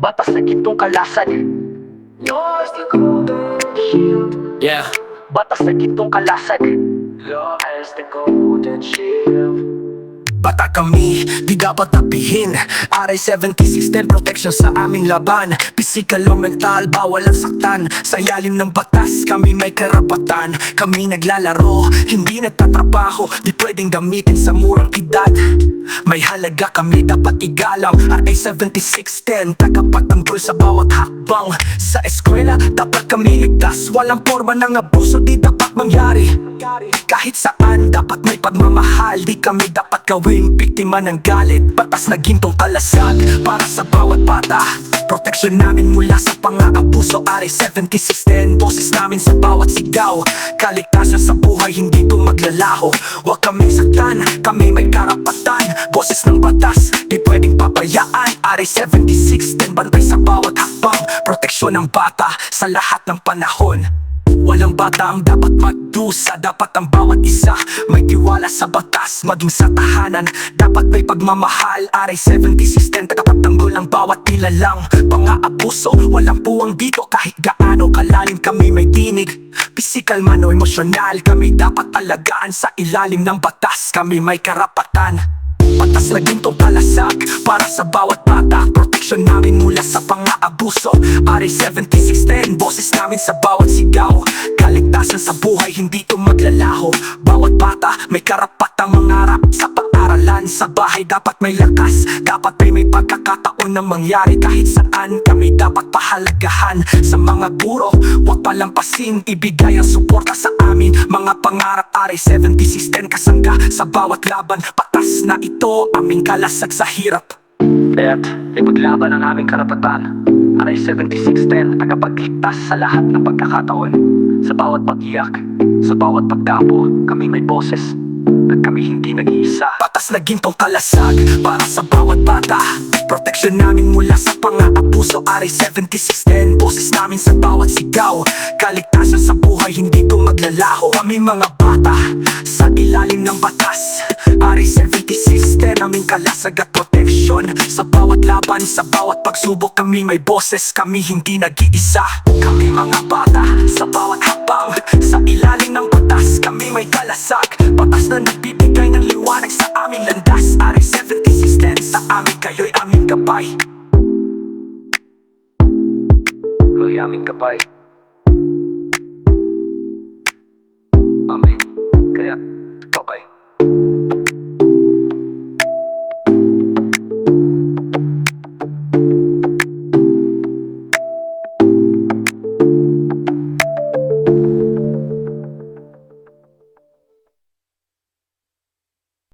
batas na gintong kalasan. Yours the golden shield. Yeah. Batas na gintong kalasan. Law has the golden shield. Bata kami, di dapat tapihin. RA-7610 protection sa aming laban. Physical o mental, bawal ang saktan. Sa ilalim ng batas, kami may karapatan. Kami naglalaro, hindi nagtatrabaho. Di pwedeng gamitin sa murang edad. May halaga kami dapat igalang. RA-7610, tagapagtanggol sa bawat hakbang. Sa eskwela, dapat kami ligtas. Walang forma ng abuso, di dapat mangyari. Kahit saan, dapat may pagmamahal. Di kami dapat gawing biktima ng galit. Batas na gintong kalasag para sa bawat bata. Proteksyon namin mula sa pang-aabuso. RA-7610, boses namin sa bawat sigaw. Kaligtasan sa buhay, hindi ito maglalaho. Huwag kaming saktan, kami may karapatan. Boses ng batas, di pwedeng papayaan. RA-7610, bantay sa bawat hakbang. Proteksyon ng bata sa lahat ng panahon. Walang bata ang dapat magdusa. Dapat ang bawat isa may tiwala sa batas. Maging sa tahanan, dapat may pagmamahal. RA-7610, tagapagtanggol ang bawat nilalang. Pang-aabuso, walang puwang dito. Kahit gaano kalalim kami may tinig. Physical man o emosyonal, kami dapat alagaan. Sa ilalim ng batas, kami may karapatan. Batas na gintong kalasag para sa bawat bata. Proteksyon namin mula sa pang-aabuso. RA-7610, boses namin sa bawat sigaw. Kaligtasan sa buhay, hindi ito maglalaho. Bawat bata may karapatang mangarap. Sa pag-aralan, sa bahay dapat may lakas. Dapat may pagkakataon na mangyari. Kahit saan kami dapat pahalagahan. Sa mga guro, huwag palampasin. Ibigay ang suporta sa amin. Mga pangarap, RA-7610 kasangga sa bawat laban. Batas na ito, aming kalasag sa hirap. Kaya't ipaglaban ang aming karapatan. RA-7610, tagapagligtas sa lahat ng pagkakataon. Sa bawat pag-iyak, sa bawat pagdapo, kami may boses at kami hindi nag-iisa. Batas na gintong kalasag para sa bawat bata. Proteksyon namin mula sa pang-aabuso. RA-7610, boses namin sa bawat sigaw. Kaligtasan sa buhay, hindi ito maglalaho. Kami mga bata sa ilalim ng batas. RA-7610, aming kalasag at proteksyon. Sa bawat laban, sa bawat pagsubok, kami may boses, kami hindi nag-iisa. Kami mga bata sa bawat habang. Sa ilalim ng batas, kami may kalasag. Batas na nagbibigay ng liwanag sa aming landas. RA-7610, sa amin kayo'y aming gabay. Kayo'y aming gabay.